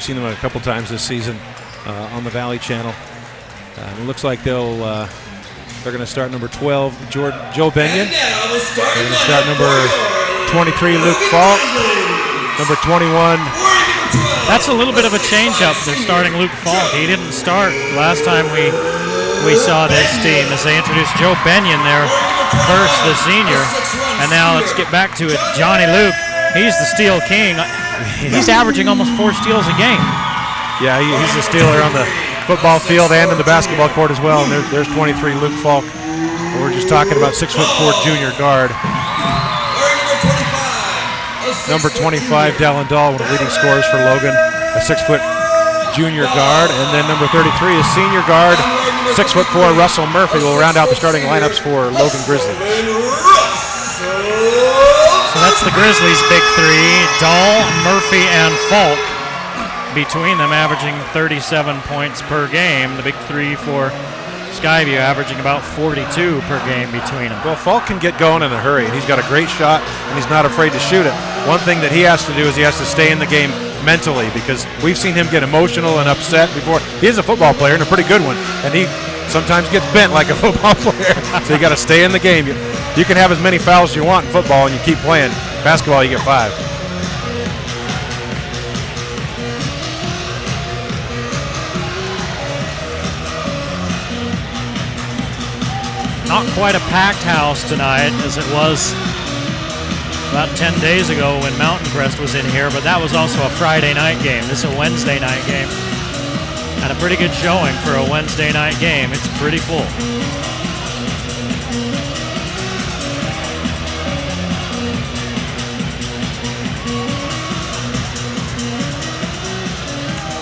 seen them a couple times this season on the Valley Channel. It looks like they're going to start number 12, Joe Benyon. They're going to start number 23, Luke Falk. Number 21. That's a little bit of a change-up. They're starting Luke Falk. He didn't start last time we saw this team as they introduced Joe Benyon there first, the senior. And now let's get back to it. Johnny Luke, he's the steal king. He's averaging almost 4 steals a game. Yeah, he's a stealer on the football field and in the basketball court as well. And there's 23, Luke Falk. We're just talking about 6'4" junior guard. Number 25, Dallin Dahl, one of the leading scorers for Logan, a 6' junior guard. And then number 33 is senior guard, 6'4" Russell Murphy will round out the starting lineups for Logan Grizzlies. So that's the Grizzlies' big three, Dahl, Murphy, and Falk. Between them averaging 37 points per game. The big three for Skyview averaging about 42 per game between them. Well, Falk can get going in a hurry, and he's got a great shot, and he's not afraid to shoot it. One thing that he has to do is he has to stay in the game mentally, because we've seen him get emotional and upset before. He is a football player and a pretty good one, and he sometimes gets bent like a football player. So you got to stay in the game. You can have as many fouls as you want in football, and you keep playing. Basketball, you get 5. Not quite a packed house tonight as it was about 10 days ago when Mountain Crest was in here, but that was also a Friday night game. This is a Wednesday night game. And a pretty good showing for a Wednesday night game. It's pretty full.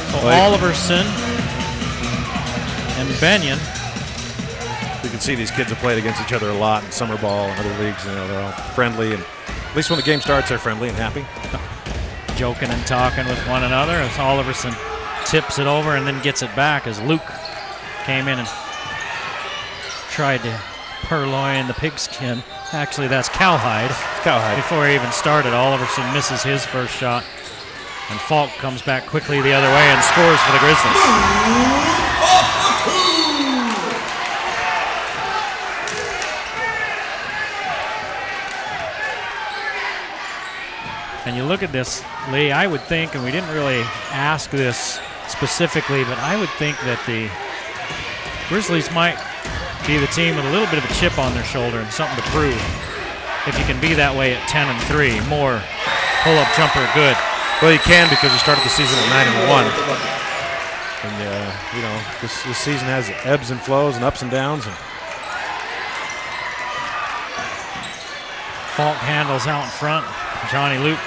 So Oliverson and Benyon. You can see these kids have played against each other a lot in summer ball and other leagues. You know, they're all friendly, and at least when the game starts, they're friendly and happy. Joking and talking with one another as Oliverson tips it over and then gets it back as Luke came in and tried to purloin the pigskin. Actually, that's cowhide. It's cowhide. Before he even started, Oliverson misses his first shot, and Falk comes back quickly the other way and scores for the Grizzlies. And you look at this, Lee, I would think, and we didn't really ask this specifically, but I would think that the Grizzlies might be the team with a little bit of a chip on their shoulder and something to prove. If you can be that way at 10-3, more pull-up jumper good. Well, you can, because you started the season at 9-1. And, you know, this season has ebbs and flows and ups and downs. And Falk handles out in front. Johnny Luke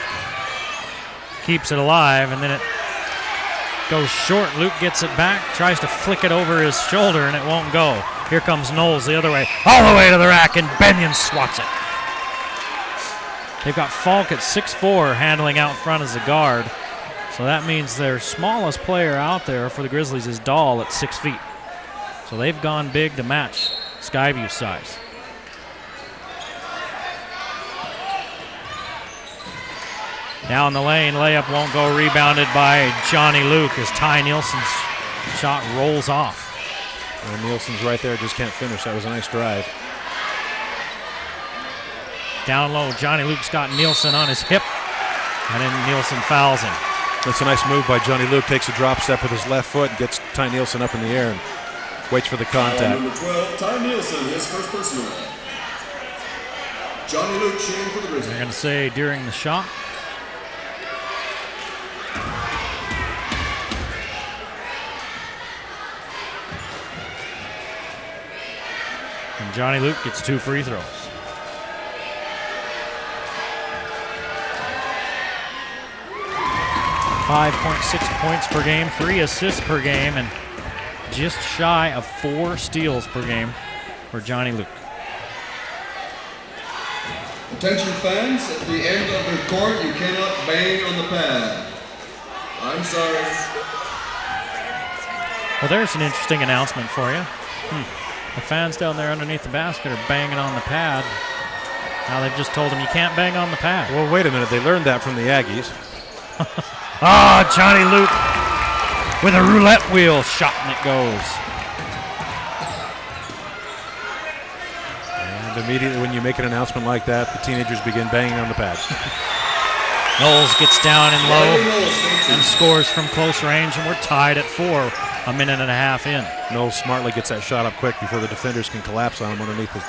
keeps it alive, and then it goes short. Luke gets it back, tries to flick it over his shoulder, and it won't go. Here comes Knowles the other way, all the way to the rack, and Benyon swats it. They've got Falk at 6'4", handling out front as a guard. So that means their smallest player out there for the Grizzlies is Dahl at 6 feet. So they've gone big to match Skyview's size. Down the lane, layup won't go, rebounded by Johnny Luke as Ty Nielsen's shot rolls off. And Nielsen's right there, just can't finish. That was a nice drive. Down low, Johnny Luke's got Nielsen on his hip, and then Nielsen fouls him. That's a nice move by Johnny Luke. Takes a drop step with his left foot and gets Ty Nielsen up in the air and waits for the contact. Number 12, Ty Nielsen, his first personal. Johnny Luke shooting for the Grizzlies. They're going to say during the shot. And Johnny Luke gets 2 free throws. .6 points per game, 3 assists per game, and just shy of 4 steals per game for Johnny Luke. Attention fans, at the end of the court, you cannot bang on the pad. I'm sorry. Well, there's an interesting announcement for you. The fans down there underneath the basket are banging on the pad. Now they've just told them you can't bang on the pad. Well, wait a minute. They learned that from the Aggies. Ah, Johnny Luke with a roulette wheel shot, and it goes. And immediately when you make an announcement like that, the teenagers begin banging on the pads. Knowles gets down in low and scores from close range, and we're tied at 4, a minute and a half in. Knowles smartly gets that shot up quick before the defenders can collapse on him underneath the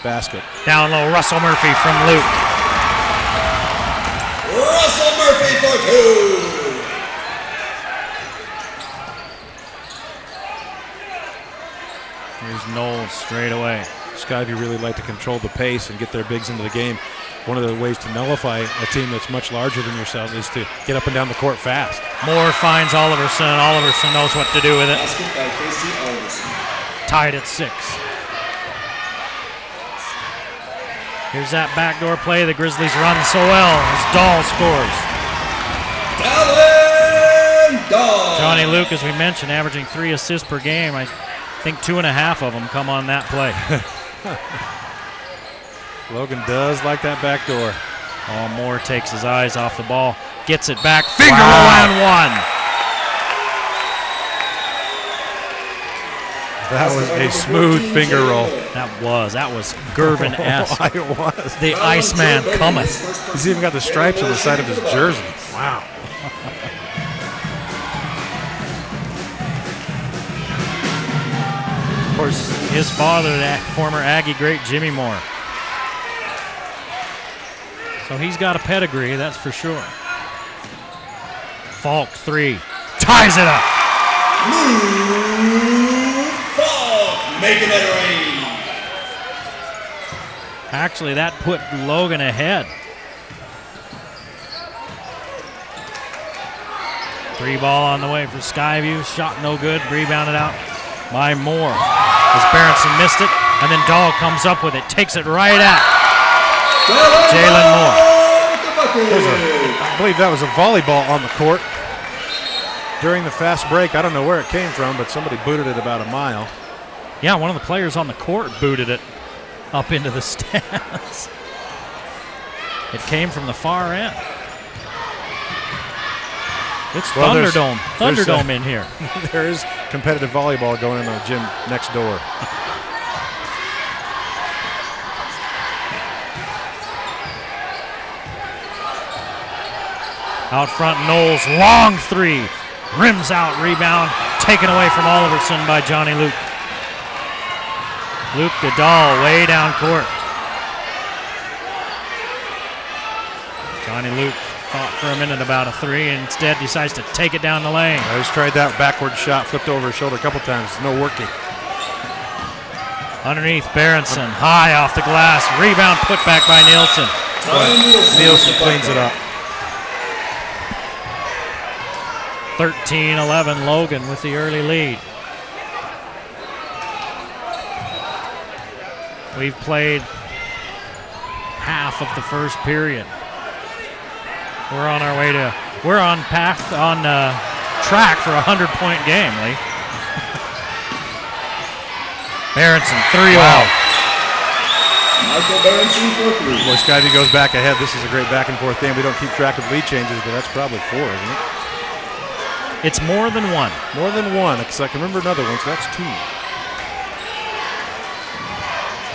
basket. Down low, Russell Murphy from Luke. Russell Murphy for 2. Here's Knowles straight away. Skyview really like to control the pace and get their bigs into the game. One of the ways to nullify a team that's much larger than yourself is to get up and down the court fast. Moore finds Oliverson, and Oliverson knows what to do with it. Basket by Casey Oliverson. Tied at 6. Here's that backdoor play the Grizzlies run so well as Dahl scores. Dalvin Dahl. Johnny Luke, as we mentioned, averaging 3 assists per game. I think 2.5 of them come on that play. Logan does like that back door. Oh, Moore takes his eyes off the ball, gets it back, finger roll and 1. That was a smooth finger roll. That was Gervin-esque. It was. The Iceman cometh. He's even got the stripes on the side of his jersey. Wow. Of course, his father, that former Aggie great Jimmy Moore. So he's got a pedigree, that's for sure. Falk 3, ties it up. Falk making it rain. Actually, that put Logan ahead. 3 ball on the way for Skyview. Shot no good, rebounded out by Moore. As Berenson missed it, and then Dahl comes up with it, takes it right at Jalen Moore. I believe that was a volleyball on the court during the fast break. I don't know where it came from, but somebody booted it about a mile. Yeah, one of the players on the court booted it up into the stands. It came from the far end. It's Thunderdome in here. There is competitive volleyball going in the gym next door. Out front, Knowles, long 3. Rims out, rebound, taken away from Oliverson by Johnny Luke. Luke to Dahl, way down court. Johnny Luke thought for a minute about a 3 and instead decides to take it down the lane. I just tried that backward shot, flipped over his shoulder a couple times. No working. Underneath, Berenson, high off the glass. Rebound put back by Nielsen. Nielsen cleans it up. 13-11, Logan with the early lead. We've played half of the first period. We're on track for a 100-point game, Lee. Berenson, 3-0. Wow. Michael Berenson for 3. Boy, Skyview goes back ahead. This is a great back and forth game. We don't keep track of lead changes, but that's probably 4, isn't it? It's more than 1. More than 1, because I can remember another one, so that's 2.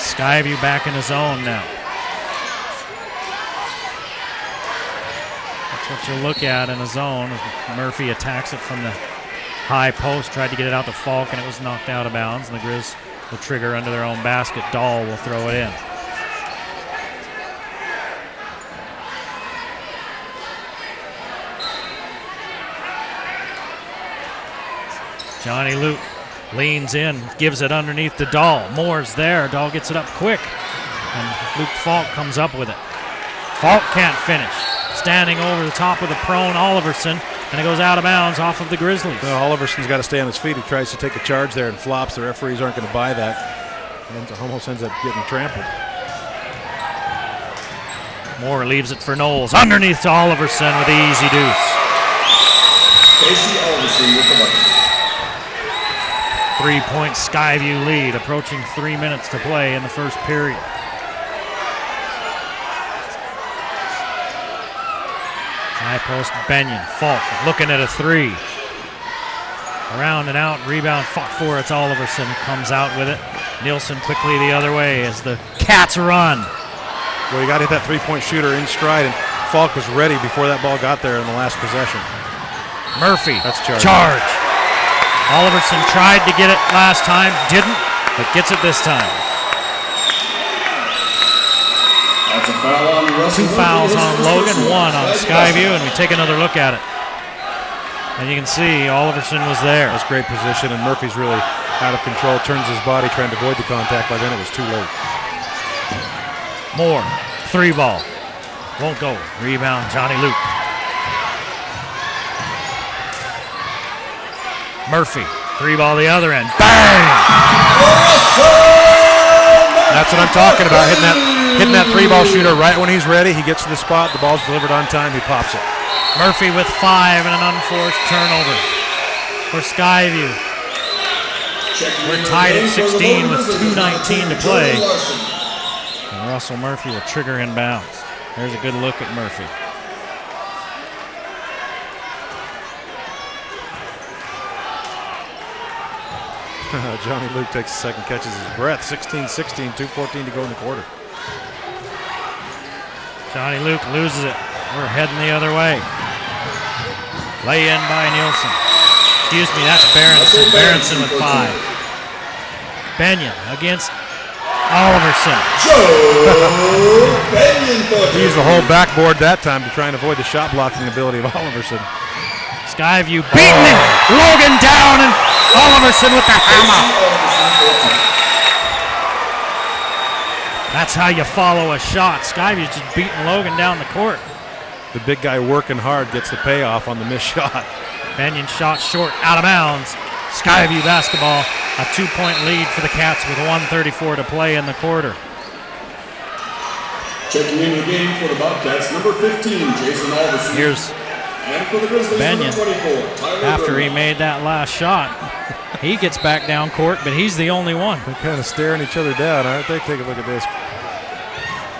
Skyview back in his zone now. That's what you look at in a zone. Murphy attacks it from the high post, tried to get it out to Falk, and it was knocked out of bounds. And the Grizz will trigger under their own basket. Dahl will throw it in. Johnny Luke leans in, gives it underneath to Dahl. Moore's there. Dahl gets it up quick. And Luke Falk comes up with it. Falk can't finish. Standing over the top of the prone Oliverson, and it goes out of bounds off of the Grizzlies. Well, Oliverson's got to stay on his feet. He tries to take a charge there and flops. The referees aren't going to buy that. And almost ends up getting trampled. Moore leaves it for Knowles. Underneath to Oliverson with the easy deuce. Casey Oliverson with the bucket. 3-point Skyview lead, approaching 3 minutes to play in the first period. High post Benyon, Falk looking at a 3. Around and out, rebound fought for. It's Oliverson comes out with it. Nielsen quickly the other way as the Cats run. Well, you got to hit that three-point shooter in stride, and Falk was ready before that ball got there in the last possession. Murphy, That's charge. Oliverson tried to get it last time, didn't, but gets it this time. That's a foul on Russell. 2 fouls on Logan, 1 on Skyview, and we take another look at it. And you can see Oliverson was there. That's great position, and Murphy's really out of control, turns his body trying to avoid the contact. By then it was too late. Moore, 3 ball. Won't go. Rebound, Johnny Luke. Murphy, 3 ball the other end. Bang! That's what I'm talking about, hitting that 3-ball shooter right when he's ready. He gets to the spot, the ball's delivered on time, he pops it. Murphy with 5 and an unforced turnover for Skyview. We're tied at 16 with 2:19 to play. And Russell Murphy will trigger inbounds. There's a good look at Murphy. Johnny Luke takes a second, catches his breath. 16-16, 2:14 to go in the quarter. Johnny Luke loses it. We're heading the other way. Lay in by Nielsen. Excuse me, that's Berenson. Berenson with 5. Benyon against Oliverson. He used the whole backboard that time to try and avoid the shot blocking ability of Oliverson. Skyview beating it. Logan down and Oliverson with the hammer. That's how you follow a shot. Skyview's just beating Logan down the court. The big guy working hard gets the payoff on the missed shot. Benyon shot short, out of bounds. Skyview basketball, a 2-point lead for the Cats with 1:34 to play in the quarter. Checking in the game for the Bobcats, number 15, Jason Alderson. Here's And for the Grizzlies, Benyon. number 24, Tyler After he Burns. made that last shot, he gets back down court, but he's the only one. They're kind of staring each other down, aren't they? Take a look at this.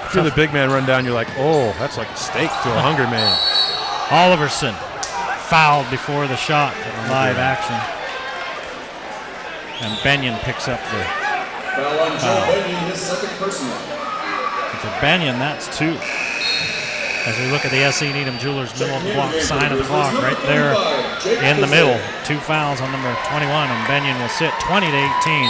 If you're the big man run down, you're like, oh, that's like a steak to a hungry man. Oliverson fouled before the shot in live action. And Benyon picks up the Foul on Joe Benyon, his second personal. for Benyon, that's 2. As we look at the SE Needham Jewelers middle of the block sign of the clock right there in the middle. 2 fouls on number 21, and Benyon will sit 20-18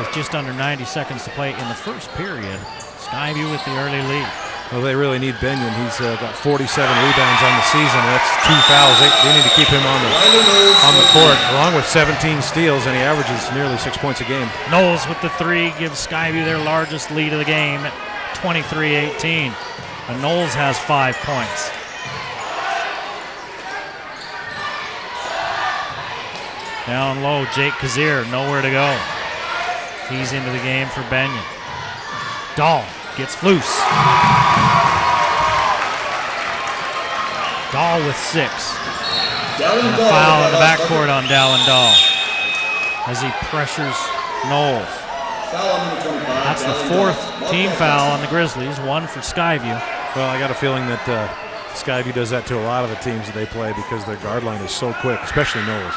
with just under 90 seconds to play in the first period. Skyview with the early lead. Well, they really need Benyon. He's got 47 rebounds on the season. That's 2 fouls. They need to keep him on the court, along with 17 steals, and he averages nearly 6 points a game. Knowles with the 3 gives Skyview their largest lead of the game at 23-18. And Knowles has 5 points. Down low, Jake Kazir, nowhere to go. He's into the game for Benyon. Dahl gets loose. Dahl with 6. And a foul in the backcourt on Dallin Dahl as he pressures Knowles. That's the 4th team foul on the Grizzlies, 1 for Skyview. Well, I got a feeling that Skyview does that to a lot of the teams that they play because their guard line is so quick, especially Knowles.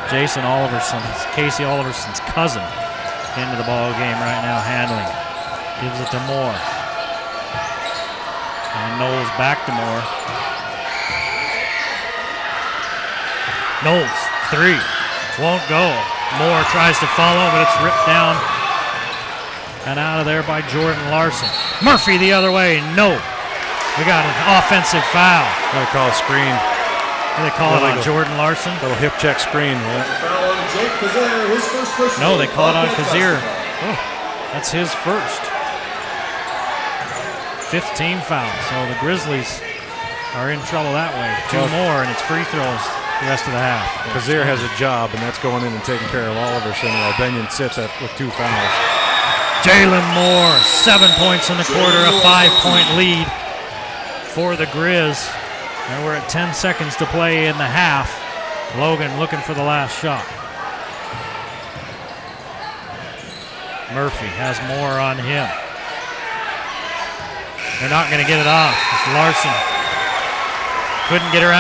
Jason Oliverson, Casey Oliverson's cousin, into the ball game right now, handling it. Gives it to Moore. And Knowles back to Moore. Knowles, 3. Won't go. Moore tries to follow, but it's ripped down and out of there by Jordan Larson. Murphy the other way. No. We got an offensive foul. They call a screen. They call it on Jordan Larson. Little hip check screen. Foul on Jake Kazir, his first personal. No, they call it on Kazir. Oh, that's his first. 15 fouls. So the Grizzlies are in trouble that way. 2 more, and it's free throws the rest of the half. Kazir has a job, and that's going in and taking care of Oliverson, while Benyon sits with 2 fouls. Jalen Moore, 7 points in the quarter, a 5-point lead for the Grizz. And we're at 10 seconds to play in the half. Logan looking for the last shot. Murphy has more on him. They're not going to get it off. Larson couldn't get around.